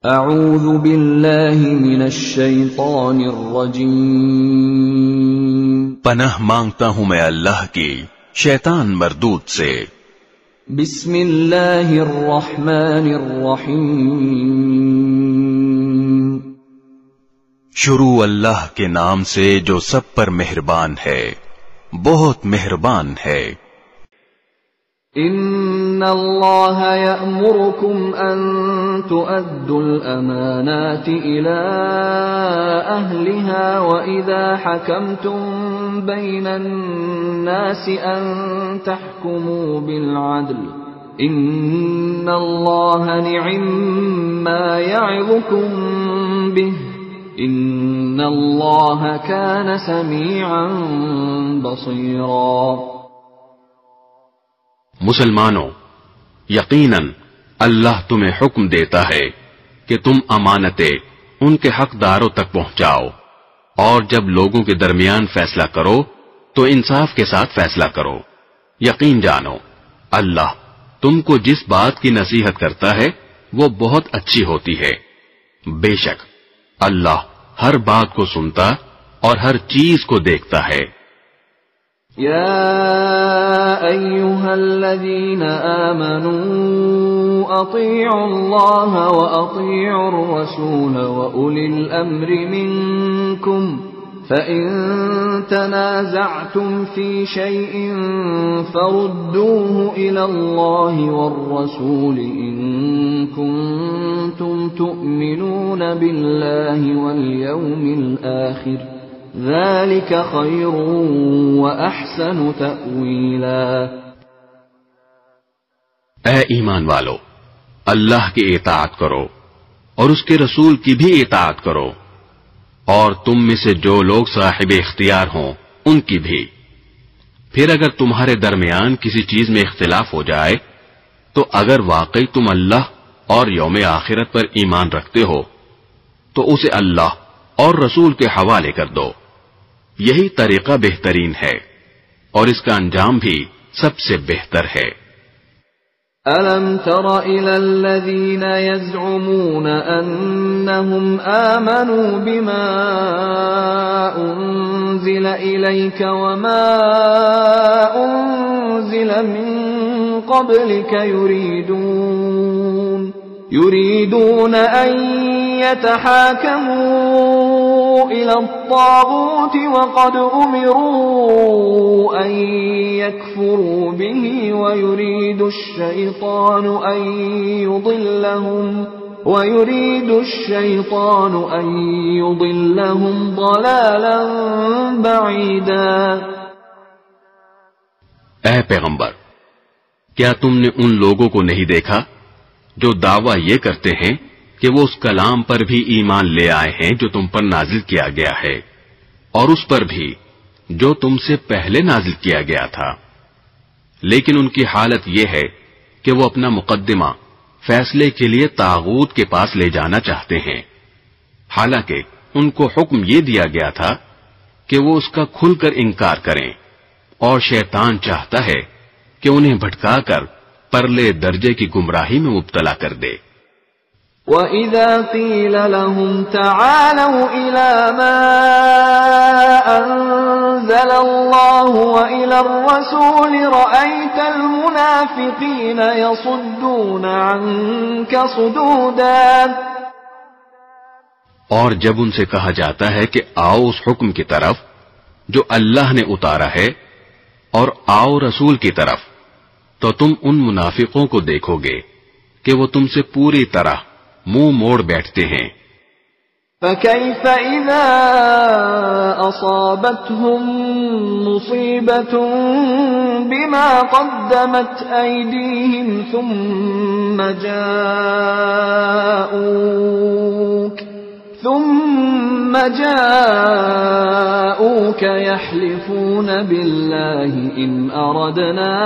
اعوذ باللہ من الشیطان الرجیم، پناہ مانگتا ہوں میں اللہ کی شیطان مردود سے۔ بسم اللہ الرحمن الرحیم، شروع اللہ کے نام سے جو سب پر مہربان ہے، بہت مہربان ہے۔ ان اللہ یأمرکم ان تؤدوا الامانات الى اہلها واذا حکمتم بین الناس ان تحکموا بالعدل ان اللہ نعم ما یعظکم به ان اللہ کان سمیعا بصیرا۔ مسلمانوں، یقیناً اللہ تمہیں حکم دیتا ہے کہ تم امانتیں ان کے حقداروں تک پہنچاؤ، اور جب لوگوں کے درمیان فیصلہ کرو تو انصاف کے ساتھ فیصلہ کرو۔ یقین جانو اللہ تم کو جس بات کی نصیحت کرتا ہے وہ بہت اچھی ہوتی ہے۔ بے شک اللہ ہر بات کو سنتا اور ہر چیز کو دیکھتا ہے۔ یا ایھا الذین آمنوا اطیعوا اللہ واطیعوا الرسول واولی الامر منکم فإن تنازعتم في شيء فردوه إلى الله والرسول إن كنتم تؤمنون بالله واليوم الآخر ذلك خير وأحسن تأويلا۔ اے ایمان والو، اللہ کی اطاعت کرو اور اس کے رسول کی بھی اطاعت کرو، اور تم میں سے جو لوگ صاحب اختیار ہوں ان کی بھی۔ پھر اگر تمہارے درمیان کسی چیز میں اختلاف ہو جائے تو اگر واقعی تم اللہ اور یوم آخرت پر ایمان رکھتے ہو تو اسے اللہ اور رسول کے حوالے کر دو، یہی طریقہ بہترین ہے اور اس کا انجام بھی سب سے بہتر ہے۔ أَلَمْ تَرَ إِلَى الَّذِينَ يَزْعُمُونَ أَنَّهُمْ آمَنُوا بِمَا أُنزِلَ إِلَيْكَ وَمَا أُنزِلَ مِن قَبْلِكَ يُرِيدُونَ أَن يَتَحَاكَمُوا إِلَى الطَّاغُوتِ وَقَدْ أُمِرُوا أَن يَكْفُرُوا بِهِ وَيُرِيدُ الشَّيْطَانُ أَن يُضِلَّهُمْ ضَلَالًا بَعِيدًا۔ اے پیغمبر، کیا تم نے ان لوگوں کو نہیں دیکھا جو دعویٰ یہ کرتے ہیں کہ وہ اس کلام پر بھی ایمان لے آئے ہیں جو تم پر نازل کیا گیا ہے، اور اس پر بھی جو تم سے پہلے نازل کیا گیا تھا، لیکن ان کی حالت یہ ہے کہ وہ اپنا مقدمہ فیصلے کے لیے طاغوت کے پاس لے جانا چاہتے ہیں، حالانکہ ان کو حکم یہ دیا گیا تھا کہ وہ اس کا کھل کر انکار کریں، اور شیطان چاہتا ہے کہ انہیں بھٹکا کر پرلے درجے کی گمراہی میں مبتلا کر دے۔ وَإِذَا قِيلَ لَهُمْ تَعَالَوْا إِلَى مَا أَنزَلَ اللَّهُ وَإِلَى الرَّسُولِ رَأَيْتَ الْمُنَافِقِينَ يَصُدُّونَ عَنكَ صُدُودًا۔ اور جب ان سے کہا جاتا ہے کہ آؤ اس حکم کی طرف جو اللہ نے اتارا ہے اور آؤ رسول کی طرف، تو تم ان منافقوں کو دیکھو گے کہ وہ تم سے پوری طرح منہ موڑ بیٹھتے ہیں۔ فَكَيْفَ إِذَا أَصَابَتْهُم مُّصِيبَةٌ بِمَا قَدَّمَتْ أَيْدِيهِمْ ثُمَّ جَاءُوكَ يَحْلِفُونَ بِاللَّهِ إِنْ أَرَدْنَا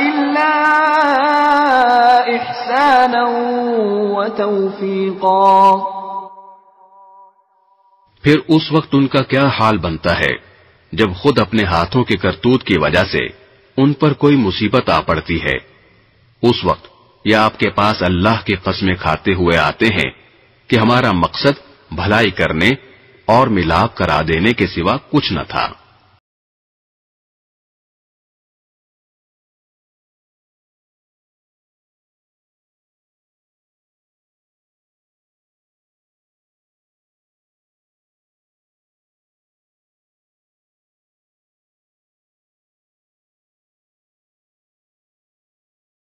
إِلَّا إِحْسَانًا وَتَوْفِيقًا۔ پھر اس وقت ان کا کیا حال بنتا ہے جب خود اپنے ہاتھوں کے کرتوت کی وجہ سے ان پر کوئی مصیبت آ پڑتی ہے، اس وقت یا آپ کے پاس اللہ کی قسمیں کھاتے ہوئے آتے ہیں کہ ہمارا مقصد بھلائی کرنے اور ملاپ کرا دینے کے سوا کچھ نہ تھا۔